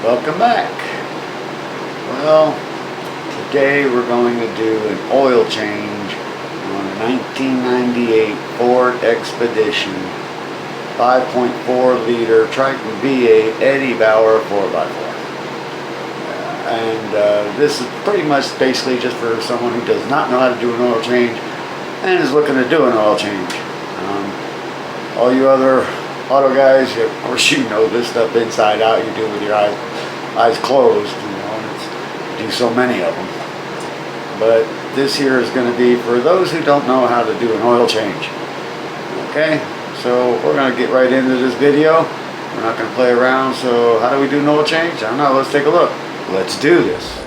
Welcome back. Well, today we're going to do an oil change on a 1998 Ford Expedition 5.4 liter Triton V8 Eddie Bauer 4x4. And this is pretty much basically just for someone who does not know how to do an oil change and is looking to do an oil change. All you other auto guys, of course you know this stuff inside out. You do it with your eyes closed, you know, and do so many of them. But this here is going to be for those who don't know how to do an oil change. Okay, so we're going to get right into this video. We're not going to play around. So how do we do an oil change? I don't know. Let's take a look. Let's do this.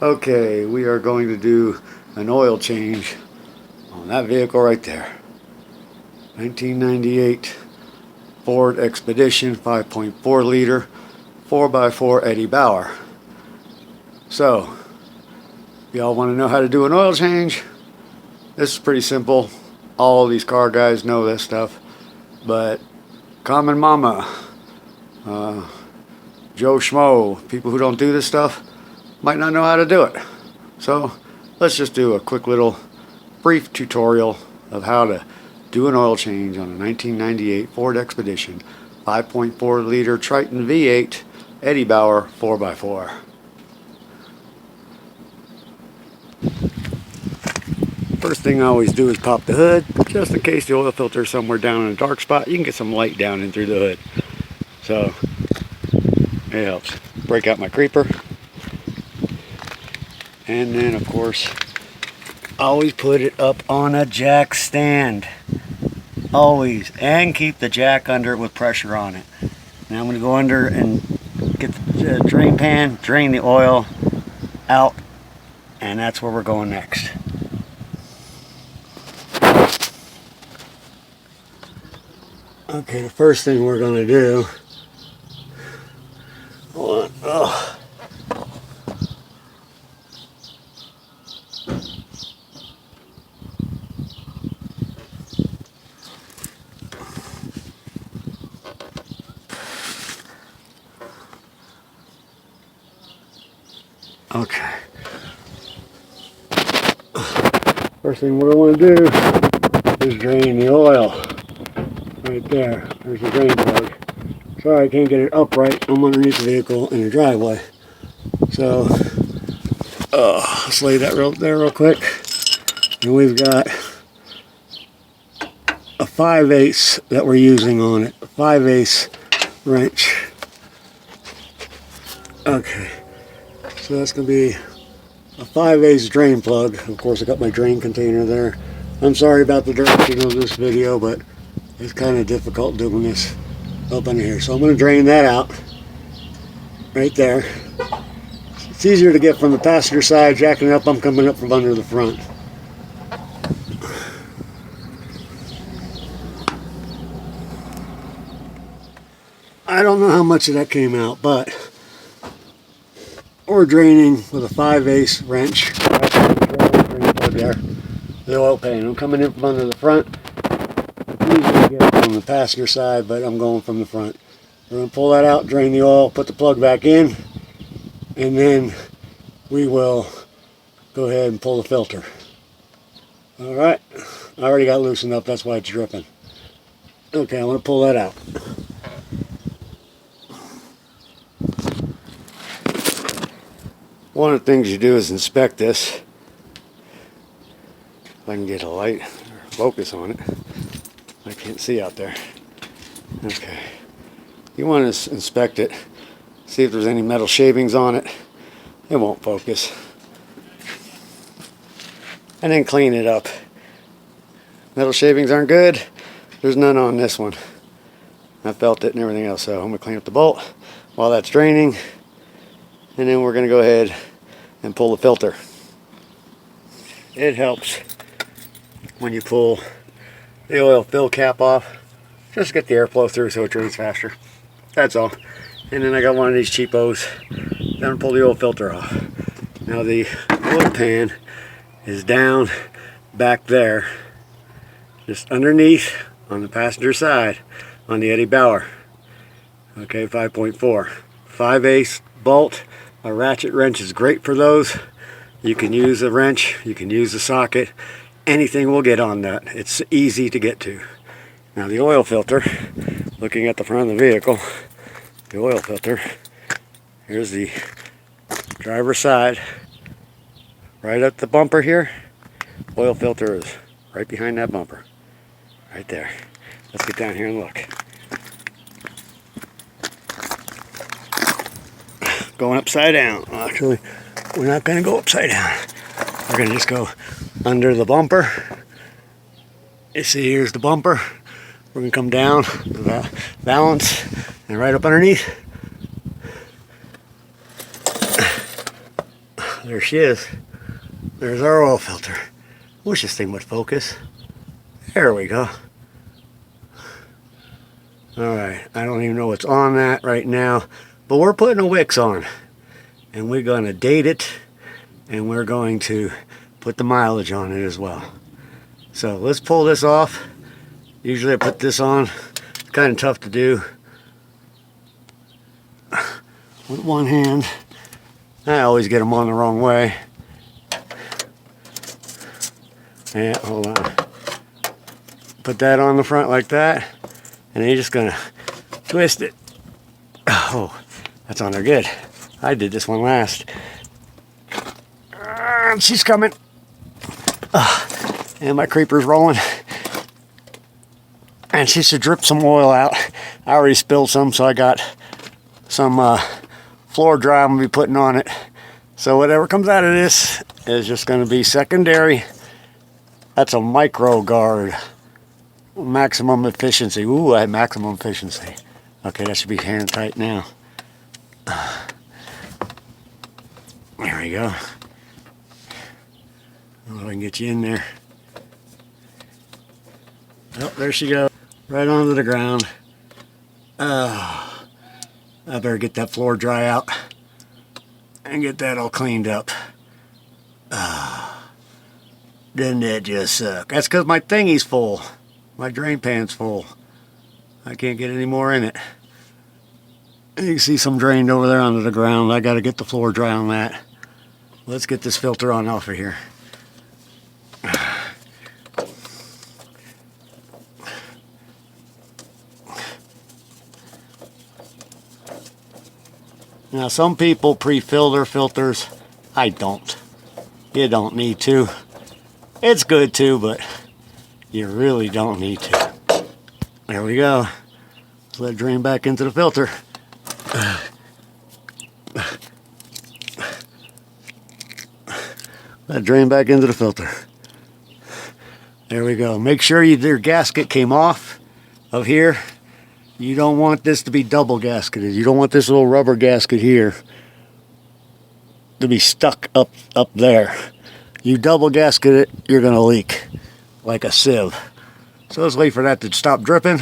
Okay, we are going to do an oil change on that vehicle right there. 1998 Ford Expedition 5.4 liter 4x4 Eddie Bauer. So, y'all want to know how to do an oil change? This is pretty simple. All these car guys know this stuff. But common mama, Joe Schmo, people who don't do this stuff, might not know how to do it. So let's just do a quick little brief tutorial of how to do an oil change on a 1998 Ford Expedition 5.4 liter Triton V8 Eddie Bauer 4x4. First thing I always do is pop the hood, just in case the oil filter is somewhere down in a dark spot. You can get some light down in through the hood. So it helps. Break out my creeper. And then, of course, always put it up on a jack stand. Always. And keep the jack under it with pressure on it. Now I'm going to go under and get the drain pan, drain the oil out, and that's where we're going next. Okay, the first thing we're going to do, hold on, oh. Okay. First thing we're going to do is drain the oil. Right there. There's the drain plug. Sorry I can't get it upright. I'm underneath the vehicle in the driveway. So, let's lay that there real quick. And we've got a 5/8 that we're using on it. A 5/8 wrench. Okay. So that's going to be a 5/8 drain plug. Of course, I got my drain container there. I'm sorry about the direction of this video, but it's kind of difficult doing this up in here. So I'm going to drain that out right there. It's easier to get from the passenger side, jacking it up. I'm coming up from under the front. I don't know how much of that came out, but we're draining with a 5/8 wrench. Drain plug there. The oil pan. I'm coming in from under the front. Easy to get from the passenger side, but I'm going from the front. We're going to pull that out, drain the oil, put the plug back in, and then we will go ahead and pull the filter. Alright, I already got loosened up, that's why it's dripping. Okay, I'm going to pull that out. One of the things you do is inspect this. If I can get a light or focus on it. I can't see out there. Okay. You want to inspect it, see if there's any metal shavings on it. It won't focus. And then clean it up Metal shavings aren't good. There's none on this one. I felt it and everything else, so I'm gonna clean up the bolt while that's draining, and then we're gonna go ahead and pull the filter. It helps when you pull the oil fill cap off, just get the airflow through so it drains faster. That's all. And then I got one of these cheapos. I'm gonna pull the oil filter off. Now the oil pan is down back there, just underneath on the passenger side on the Eddie Bauer. Okay, 5.4. 5/8 bolt. A ratchet wrench is great for those. You can use a wrench, you can use a socket, anything will get on that. It's easy to get to. Now the oil filter, looking at the front of the vehicle, the oil filter, here's the driver's side, right at the bumper here. Oil filter is right behind that bumper, right there. Let's get down here and look. Going upside down. Actually, we're not going to go upside down. We're going to just go under the bumper. You see, here's the bumper. We're going to come down, balance, and right up underneath. There she is. There's our oil filter. Wish this thing would focus. There we go. Alright, I don't even know what's on that right now, but we're putting a Wix on. And we're going to date it, and we're going to put the mileage on it as well. So let's pull this off. Usually I put this on. It's kind of tough to do with one hand. I always get them on the wrong way. Yeah, hold on. Put that on the front like that, and then you're just gonna twist it. Oh, that's on there good. I did this one last. She's coming. And my creeper's rolling. And she should drip some oil out. I already spilled some, so I got some floor dry I'm gonna be putting on it. So whatever comes out of this is just gonna be secondary. That's a micro guard. Maximum efficiency. Ooh, I had maximum efficiency. Okay, that should be hand tight now. There we go. Oh, I can get you in there. Oh, there she goes. Right onto the ground. Oh, I better get that floor dry out and get that all cleaned up. Doesn't that just suck? That's because my thingy's full. My drain pan's full. I can't get any more in it. You can see some drained over there onto the ground. I got to get the floor dry on that. Let's get this filter on off of here. Now some people pre-fill their filters. I don't. You don't need to. It's good to, but you really don't need to. There we go. Let's let it drain back into the filter. Let it drain back into the filter. There we go. Make sure your gasket came off of here. You don't want this to be double gasketed. You don't want this little rubber gasket here to be stuck up there. You double gasket it, you're gonna leak like a sieve. So let's wait for that to stop dripping,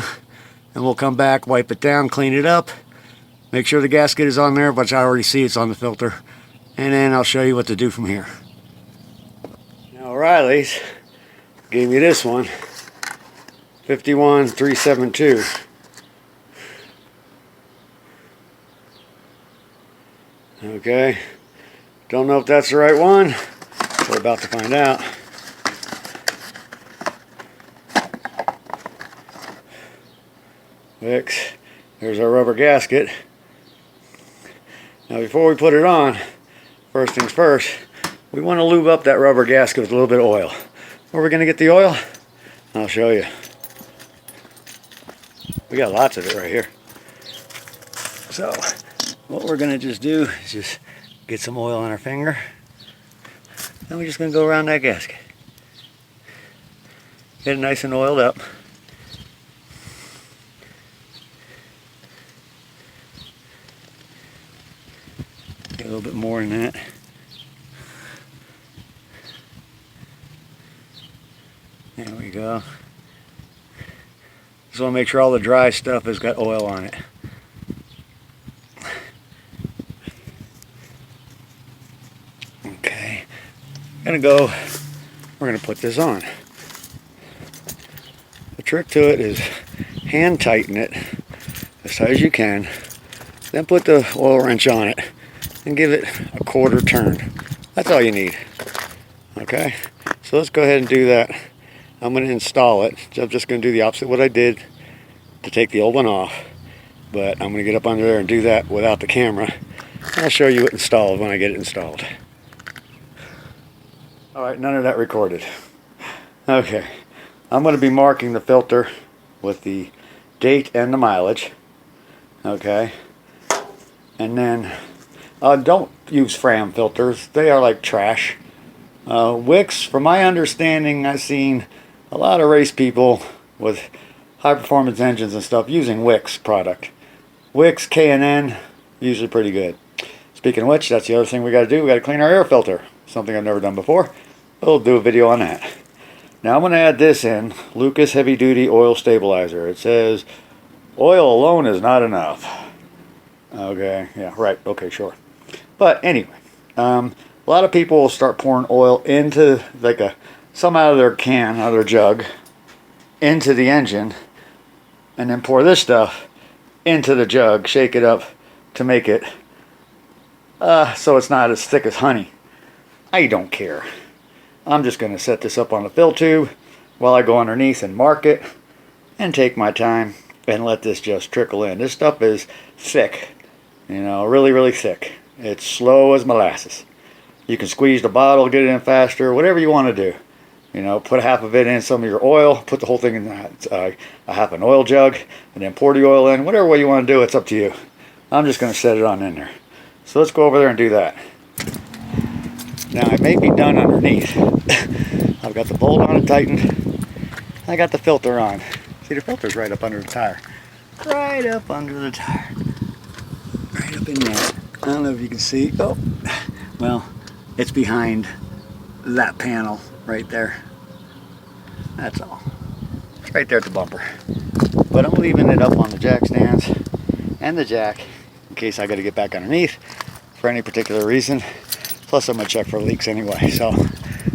and we'll come back, wipe it down, clean it up, make sure the gasket is on there, which I already see it's on the filter, and then I'll show you what to do from here. Now O'Reilly's gave me this one, 51372. Okay, don't know if that's the right one. We're about to find out. Wix. There's our rubber gasket. Now before we put it on, first things first, we want to lube up that rubber gasket with a little bit of oil. Where are we going to get the oil? I'll show you. We got lots of it right here. So what we're going to just do is just get some oil on our finger. Then we're just going to go around that gasket. Get it nice and oiled up. Get a little bit more than that. There we go. Just want to make sure all the dry stuff has got oil on it. Okay. We're gonna put this on. The trick to it is hand tighten it as tight as you can, then put the oil wrench on it and give it a quarter turn. That's all you need. Okay, so let's go ahead and do that. I'm going to install it. So I'm just going to do the opposite of what I did to take the old one off, but I'm going to get up under there and do that without the camera. I'll show you it installed when I get it installed. Alright, none of that recorded. Okay, I'm going to be marking the filter with the date and the mileage. Okay, and then don't use Fram filters. They are like trash. Wicks, from my understanding, I've seen a lot of race people with high performance engines and stuff using Wicks product. Wicks K&N, usually pretty good. Speaking of which, that's the other thing we got to do. We got to clean our air filter. Something I've never done before. We'll do a video on that. Now I'm going to add this in, Lucas Heavy Duty Oil Stabilizer. It says oil alone is not enough. Okay, yeah, right, okay, sure. But anyway, a lot of people will start pouring oil into like some out of their can, out of their jug, into the engine, and then pour this stuff into the jug, shake it up to make it so it's not as thick as honey. I don't care. I'm just going to set this up on the fill tube while I go underneath and mark it and take my time and let this just trickle in. This stuff is thick, you know, really, really thick. It's slow as molasses. You can squeeze the bottle, get it in faster, whatever you want to do. You know, put half of it in some of your oil, put the whole thing in a half an oil jug, and then pour the oil in. Whatever way you want to do, it's up to you. I'm just going to set it on in there. So let's go over there and do that. Now, it may be done underneath. I've got the bolt on it tightened. I got the filter on. See, the filter's right up under the tire. Right up under the tire. Right up in there. I don't know if you can see. Oh, well, it's behind that panel right there. That's all. It's right there at the bumper. But I'm leaving it up on the jack stands and the jack in case I got to get back underneath for any particular reason. Plus, I'm going to check for leaks anyway, so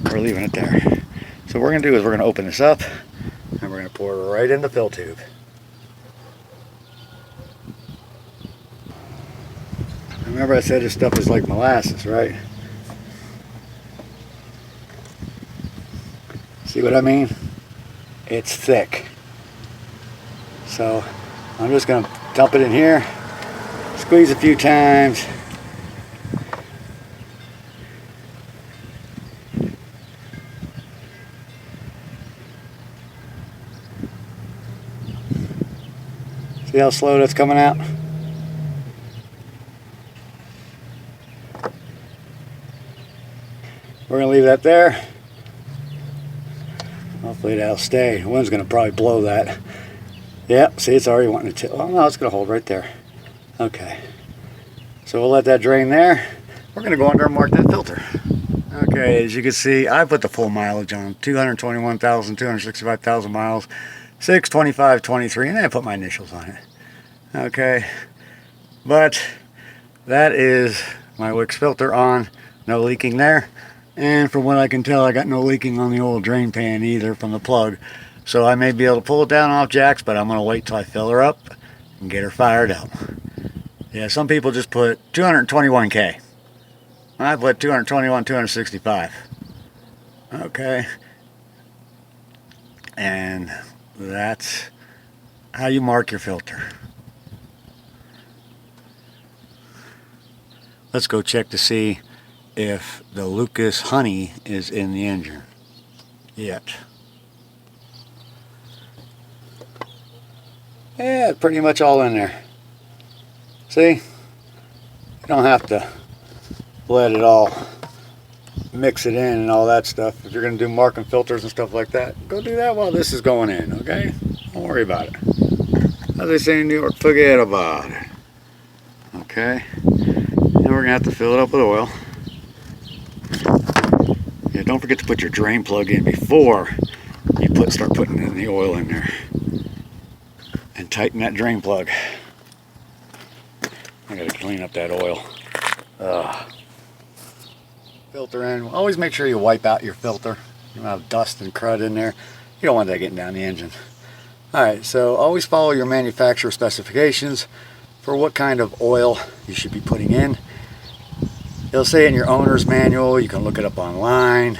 we're leaving it there. So what we're going to do is we're going to open this up and we're going to pour it right in the fill tube. Remember I said this stuff is like molasses, right? See what I mean? It's thick. So I'm just going to dump it in here, squeeze a few times. See how slow that's coming out? We're going to leave that there. Hopefully that'll stay. The wind's going to probably blow that. Yep, see, it's already wanting to. Oh no, it's going to hold right there. Okay. So we'll let that drain there. We're going to go under and mark that filter. Okay, as you can see, I put the full mileage on. 221,000, 265,000 miles. 62523, and then I put my initials on it. Okay, but that is my Wicks filter on. No leaking there, and from what I can tell, I got no leaking on the old drain pan either from the plug. So I may be able to pull it down off jacks, but I'm going to wait till I fill her up and get her fired up. Yeah, some people just put 221K. I put 221, 265. Okay, and that's how you mark your filter. Let's go check to see if the Lucas honey is in the engine yet. Yeah, it's pretty much all in there. See? You don't have to let it all mix it in and all that stuff. If you're going to do marking filters and stuff like that, go do that while this is going in, okay? Don't worry about it. As they say in New York, forget about it. Okay? Now we're going to have to fill it up with oil. Yeah, don't forget to put your drain plug in before you start putting the oil in there. And tighten that drain plug. I got to clean up that oil. Filter in. Always make sure you wipe out your filter. You don't have dust and crud in there. You don't want that getting down the engine. Alright, so always follow your manufacturer specifications for what kind of oil you should be putting in. It'll say in your owner's manual, you can look it up online.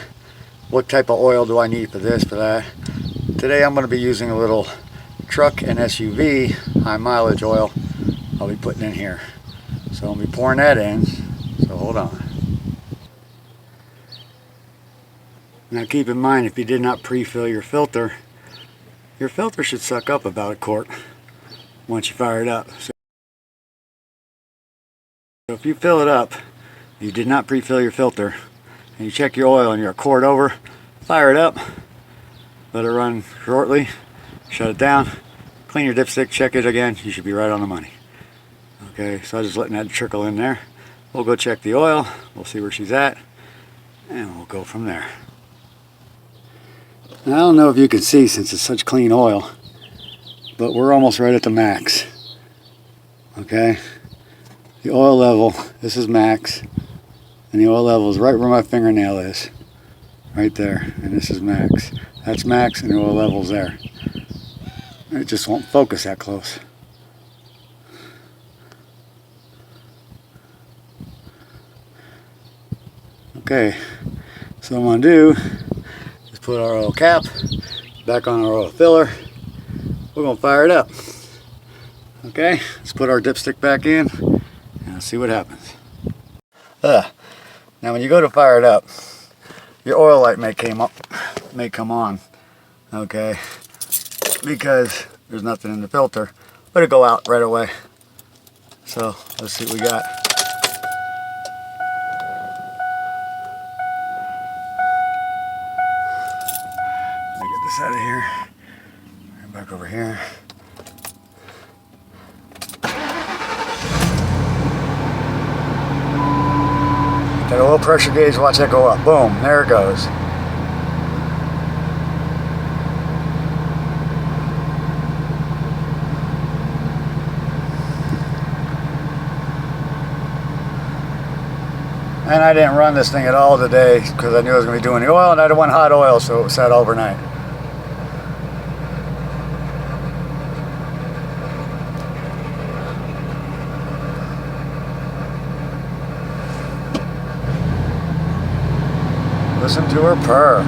What type of oil do I need for this, for that? Today I'm going to be using a little truck and SUV high mileage oil I'll be putting in here. So I'll be pouring that in, so hold on. Now keep in mind, if you did not pre-fill your filter should suck up about a quart once you fire it up. So if you fill it up, you did not pre-fill your filter, and you check your oil and you're a quart over, fire it up, let it run shortly, shut it down, clean your dipstick, check it again, you should be right on the money. Okay, so I'm just letting that trickle in there. We'll go check the oil, we'll see where she's at, and we'll go from there. Now, I don't know if you can see since it's such clean oil, but we're almost right at the max. Okay, the oil level, this is max, and the oil level is right where my fingernail is, right there, and this is max. That's max, and the oil level's there. It just won't focus that close. Okay, so what I'm going to do is put our oil cap back on our oil filler. We're going to fire it up. Okay, let's put our dipstick back in and see what happens. Now when you go to fire it up, your oil light may come on, okay, because there's nothing in the filter, but it'll go out right away. So let's see what we got. Let me get this out of here. Right back over here. That oil pressure gauge, watch that go up. Boom, there it goes. And I didn't run this thing at all today because I knew I was going to be doing the oil, and I didn't want hot oil, so it was set overnight. Listen to her purr.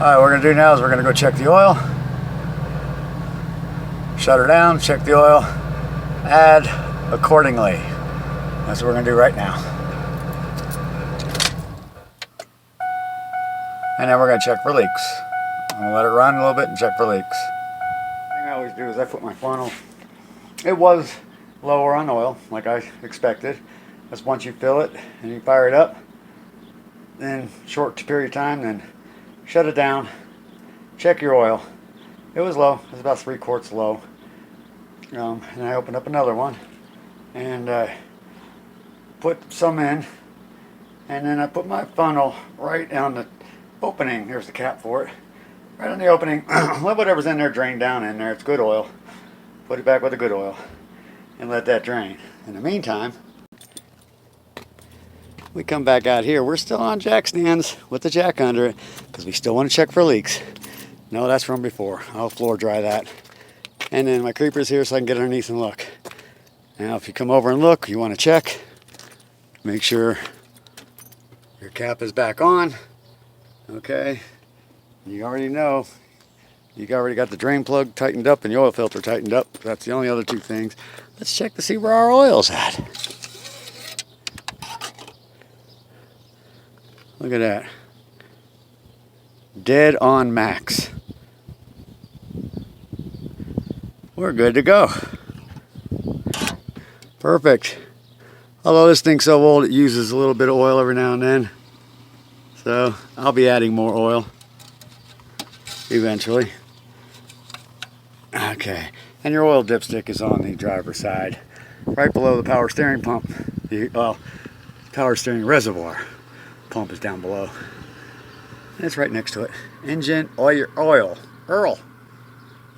Alright, what we're going to do now is we're going to go check the oil. Shut her down, check the oil, add accordingly. That's what we're going to do right now. And then we're going to check for leaks. I'm going to let it run a little bit and check for leaks. The thing I always do is I put my funnel. It was lower on oil, like I expected. That's once you fill it and you fire it up, then short period of time, then shut it down, check your oil. It was low, it was about 3 quarts low. And I opened up another one and put some in, and then I put my funnel right on the opening. There's the cap for it. Right on the opening. Let whatever's in there drain down in there. It's good oil. Put it back with the good oil and let that drain. In the meantime, we come back out here. We're still on jack stands with the jack under it because we still want to check for leaks. No, that's from before. I'll floor dry that. And then my creeper's here so I can get underneath and look. Now if you come over and look, you want to check. Make sure your cap is back on. Okay. You already know. You already got the drain plug tightened up and the oil filter tightened up. That's the only other two things. Let's check to see where our oil's at. Look at that. Dead on max. we're good to go. Perfect. Although this thing's so old, it uses a little bit of oil every now and then. So I'll be adding more oil eventually. Okay, and your oil dipstick is on the driver's side, right below the power steering pump. Well, power steering reservoir pump is down below. And it's right next to it. Engine, oil. Earl.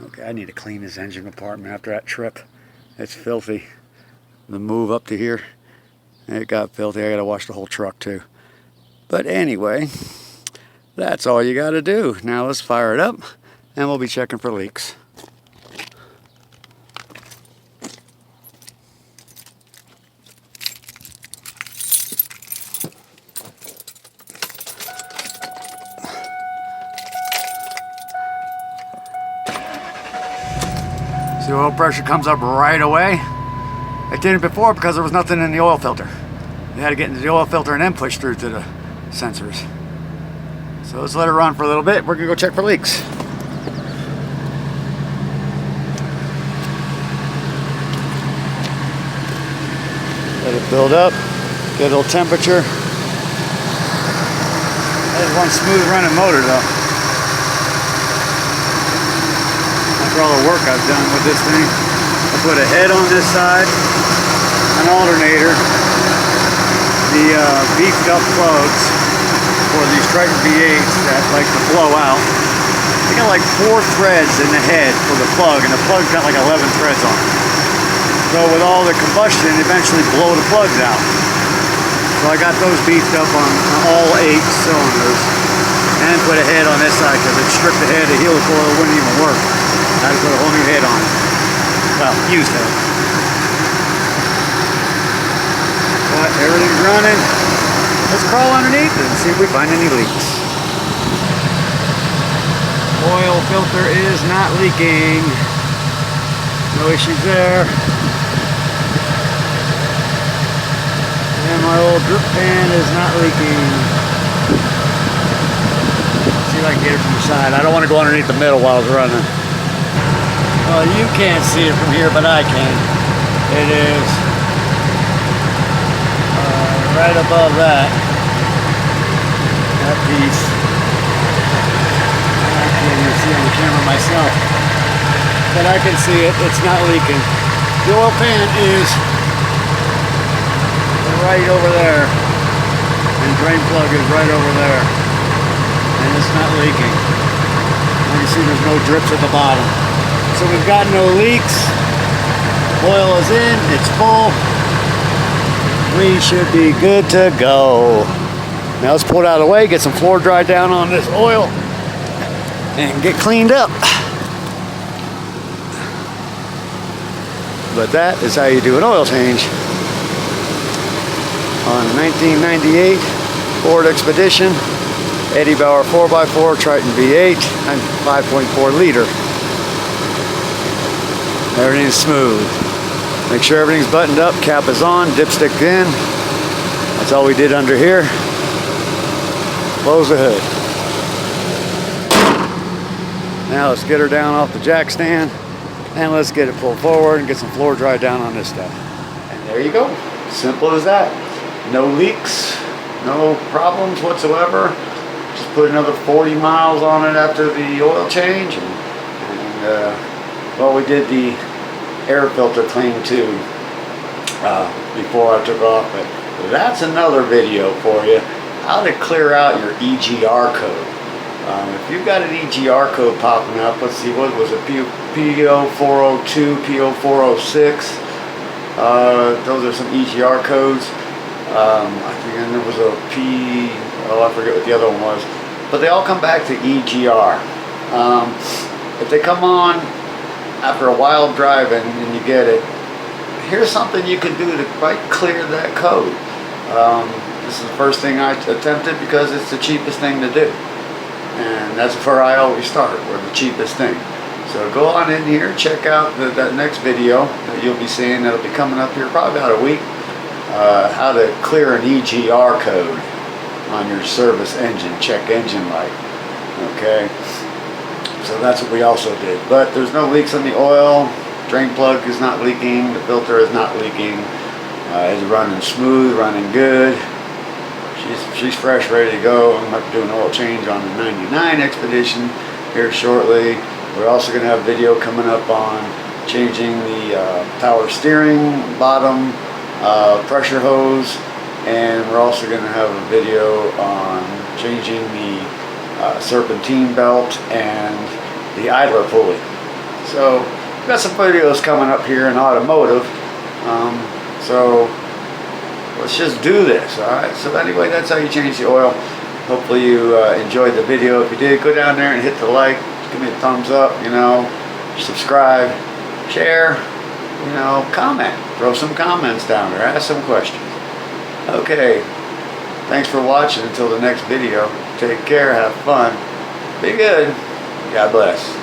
Okay, I need to clean this engine compartment after that trip. It's filthy. The move up to here, it got filthy. I gotta wash the whole truck too. But anyway, that's all you gotta do. Now let's fire it up and we'll be checking for leaks. The oil pressure comes up right away. It didn't before because there was nothing in the oil filter. You had to get into the oil filter and then push through to the sensors. So let's let it run for a little bit. We're gonna go check for leaks. Let it build up, get a little temperature. That is one smooth running motor though. After all the work I've done with this thing, I put a head on this side, an alternator, the beefed up plugs for these Triton V8s that like to blow out. They got like 4 threads in the head for the plug, and the plug's got like 11 threads on it. So with all the combustion, eventually blow the plugs out. So I got those beefed up on all 8 cylinders, and put a head on this side because it stripped the head, the helicoil wouldn't even work. I had to put a whole new head on it. Well, used head. But everything's running. Let's crawl underneath it and see if we find any leaks. Oil filter is not leaking. No issues there. And my old drip pan is not leaking. Let's see if I can get it from the side. I don't want to go underneath the middle while it's running. Well, you can't see it from here, but I can. It is right above that piece. I can't even see on the camera myself, but I can see it. It's not leaking. The oil pan is right over there, and the drain plug is right over there, and it's not leaking. You can see there's no drips at the bottom. So we've got no leaks. Oil is in, it's full. We should be good to go. Now let's pull it out of the way, get some floor dry down on this oil, and get cleaned up. But that is how you do an oil change on a 1998 Ford Expedition, Eddie Bauer 4x4 Triton V8, and 5.4 liter. Everything's smooth. Make sure everything's buttoned up, cap is on, dipstick in. That's all we did under here. Close the hood. Now let's get her down off the jack stand and let's get it pulled forward and get some floor dry down on this stuff. And there you go. Simple as that. No leaks, no problems whatsoever. Just put another 40 miles on it after the oil change. Well, we did the air filter clean too before I took off, but that's another video for you. How to clear out your EGR code. If you've got an EGR code popping up, let's see, what was it, PO402, PO406, those are some EGR codes. I think there was a I forget what the other one was, but they all come back to EGR. If they come on after a while driving and you get it, here's something you can do to quite clear that code. This is the first thing I attempted because it's the cheapest thing to do. And that's where I always start, with the cheapest thing. So go on in here, check out that next video that you'll be seeing. That'll be coming up here probably about a week. How to clear an EGR code on your service engine, check engine light. Okay, so that's what we also did. But there's no leaks on the oil, drain plug is not leaking, the filter is not leaking, it's running smooth, running good. She's fresh, ready to go. I'm going to do an oil change on the 99 Expedition here shortly. We're also going to have a video coming up on changing the power steering bottom pressure hose, and we're also going to have a video on changing the serpentine belt and the idler pulley. So we've got some videos coming up here in automotive. So let's just do this. Alright, so anyway, that's how you change the oil. Hopefully you enjoyed the video. If you did, go down there and hit the like, give me a thumbs up, you know, subscribe, share, you know, comment. Throw some comments down there, ask some questions. Okay, thanks for watching. Until the next video, take care, have fun, be good, God bless.